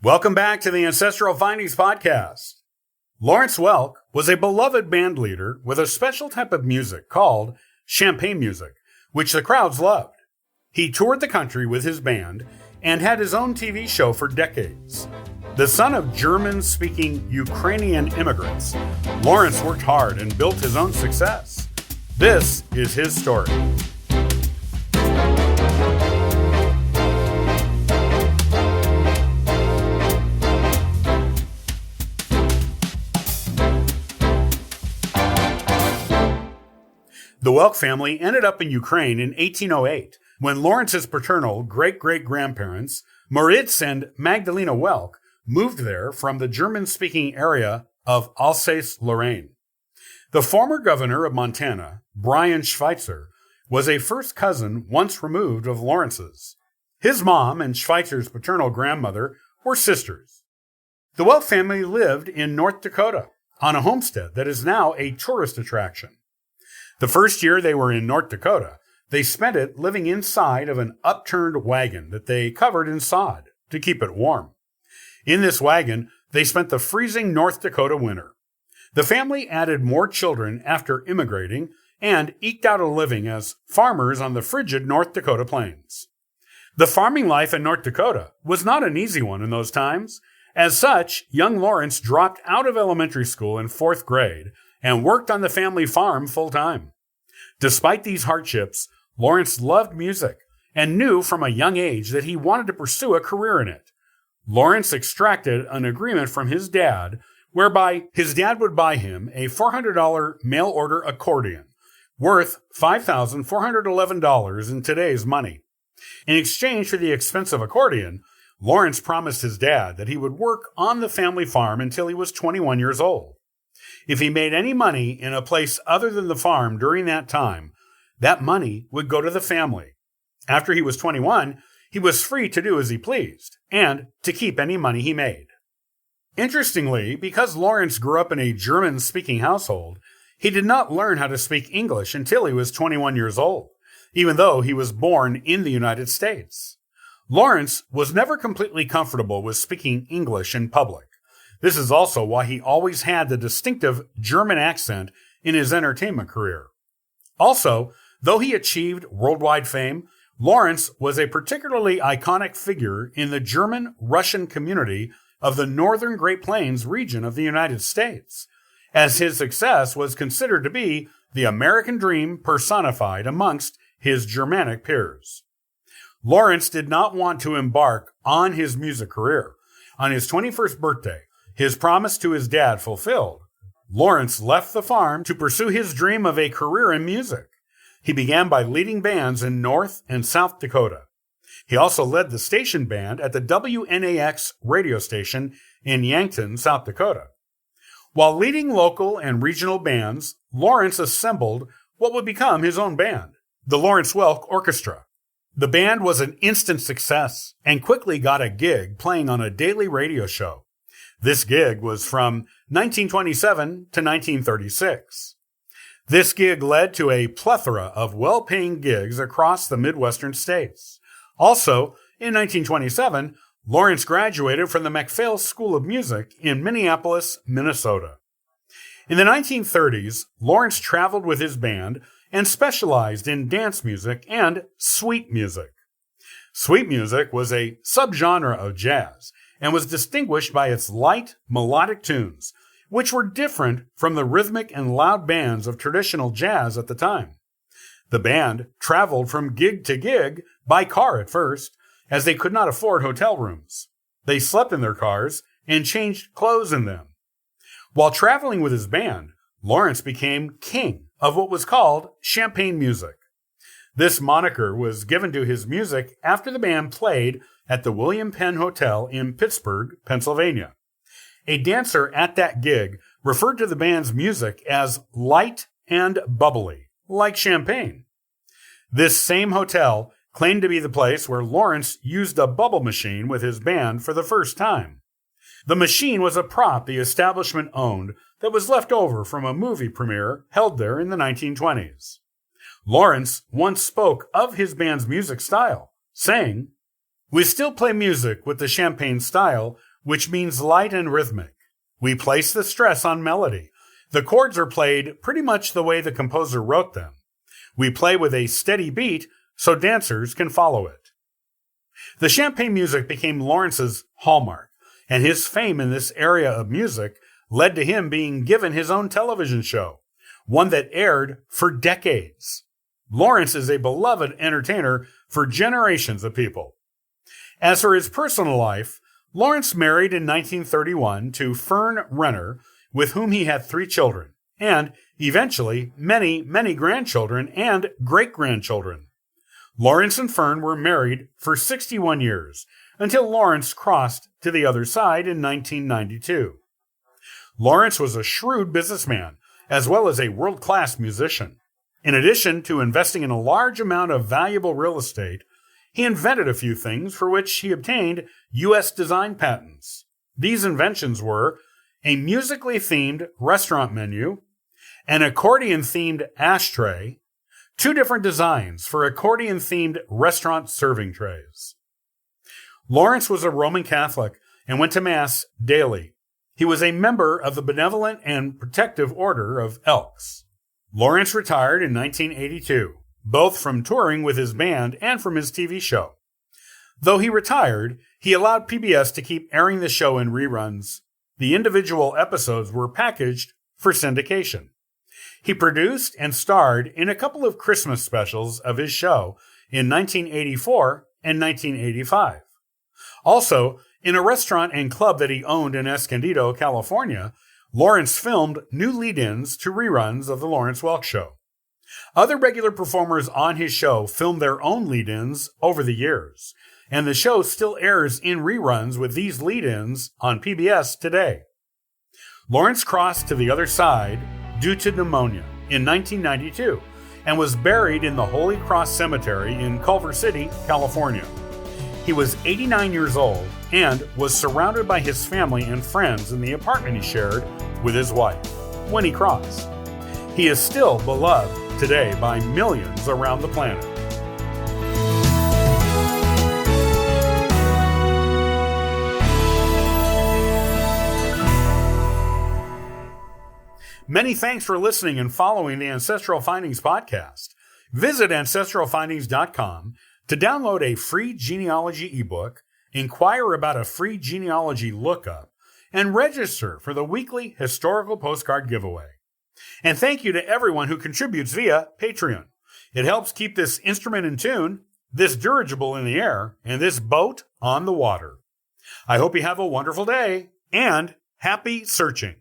Welcome back to the Ancestral Findings Podcast. Lawrence Welk was a beloved band leader with a special type of music called champaign music, which the crowds loved. He toured the country with his band and had his own TV show for decades. The son of German-speaking Ukrainian immigrants, Lawrence worked hard and built his own success. This is his story. The Welk family ended up in Ukraine in 1808, when Lawrence's paternal great-great-grandparents, Moritz and Magdalena Welk, moved there from the German-speaking area of Alsace-Lorraine. The former governor of Montana, Brian Schweitzer, was a first cousin once removed of Lawrence's. His mom and Schweitzer's paternal grandmother were sisters. The Welk family lived in North Dakota on a homestead that is now a tourist attraction. The first year they were in North Dakota, they spent it living inside of an upturned wagon that they covered in sod to keep it warm. In this wagon, they spent the freezing North Dakota winter. The family added more children after immigrating and eked out a living as farmers on the frigid North Dakota plains. The farming life in North Dakota was not an easy one in those times. As such, young Lawrence dropped out of elementary school in 4th grade and worked on the family farm full-time. Despite these hardships, Lawrence loved music and knew from a young age that he wanted to pursue a career in it. Lawrence extracted an agreement from his dad whereby his dad would buy him a $400 mail-order accordion worth $5,411 in today's money. In exchange for the expensive accordion, Lawrence promised his dad that he would work on the family farm until he was 21 years old. If he made any money in a place other than the farm during that time, that money would go to the family. After he was 21, he was free to do as he pleased and to keep any money he made. Interestingly, because Lawrence grew up in a German-speaking household, he did not learn how to speak English until he was 21 years old, even though he was born in the United States. Lawrence was never completely comfortable with speaking English in public. This is also why he always had the distinctive German accent in his entertainment career. Also, though he achieved worldwide fame, Lawrence was a particularly iconic figure in the German-Russian community of the northern Great Plains region of the United States, as his success was considered to be the American dream personified amongst his Germanic peers. Lawrence did not want to embark on his music career. On his 21st birthday, his promise to his dad fulfilled, Lawrence left the farm to pursue his dream of a career in music. He began by leading bands in North and South Dakota. He also led the station band at the WNAX radio station in Yankton, South Dakota. While leading local and regional bands, Lawrence assembled what would become his own band, the Lawrence Welk Orchestra. The band was an instant success and quickly got a gig playing on a daily radio show. This gig was from 1927 to 1936. This gig led to a plethora of well-paying gigs across the Midwestern states. Also, in 1927, Lawrence graduated from the MacPhail School of Music in Minneapolis, Minnesota. In the 1930s, Lawrence traveled with his band and specialized in dance music and sweet music. Sweet music was a subgenre of jazz and was distinguished by its light, melodic tunes, which were different from the rhythmic and loud bands of traditional jazz at the time. The band traveled from gig to gig by car at first, as they could not afford hotel rooms. They slept in their cars and changed clothes in them. While traveling with his band, Lawrence became king of what was called champaign music. This moniker was given to his music after the band played at the William Penn Hotel in Pittsburgh, Pennsylvania. A dancer at that gig referred to the band's music as light and bubbly, like champagne. This same hotel claimed to be the place where Lawrence used a bubble machine with his band for the first time. The machine was a prop the establishment owned that was left over from a movie premiere held there in the 1920s. Lawrence once spoke of his band's music style, saying, "We still play music with the champagne style which means light and rhythmic. We place the stress on melody. The chords are played pretty much the way the composer wrote them. We play with a steady beat so dancers can follow it. The champaign music became Lawrence's hallmark, and his fame in this area of music led to him being given his own television show, one that aired for decades. Lawrence is a beloved entertainer for generations of people. As for his personal life, Lawrence married in 1931 to Fern Renner, with whom he had 3 children, and eventually many, many grandchildren and great-grandchildren. Lawrence and Fern were married for 61 years, until Lawrence crossed to the other side in 1992. Lawrence was a shrewd businessman, as well as a world-class musician. In addition to investing in a large amount of valuable real estate, he invented a few things for which he obtained U.S. design patents. These inventions were a musically themed restaurant menu, an accordion-themed ashtray, 2 different designs for accordion-themed restaurant serving trays. Lawrence was a Roman Catholic and went to Mass daily. He was a member of the Benevolent and Protective Order of Elks. Lawrence retired in 1982, both from touring with his band and from his TV show. Though he retired, he allowed PBS to keep airing the show in reruns. The individual episodes were packaged for syndication. He produced and starred in a couple of Christmas specials of his show in 1984 and 1985. Also, in a restaurant and club that he owned in Escondido, California, Lawrence filmed new lead-ins to reruns of The Lawrence Welk Show. Other regular performers on his show filmed their own lead-ins over the years, and the show still airs in reruns with these lead-ins on PBS today. Lawrence crossed to the other side due to pneumonia in 1992 and was buried in the Holy Cross Cemetery in Culver City, California. He was 89 years old and was surrounded by his family and friends in the apartment he shared with his wife when he crossed. He is still beloved today by millions around the planet. Many thanks for listening and following the Ancestral Findings podcast. Visit ancestralfindings.com to download a free genealogy ebook, inquire about a free genealogy lookup, and register for the weekly historical postcard giveaway. And thank you to everyone who contributes via Patreon. It helps keep this instrument in tune, this dirigible in the air, and this boat on the water. I hope you have a wonderful day and happy searching.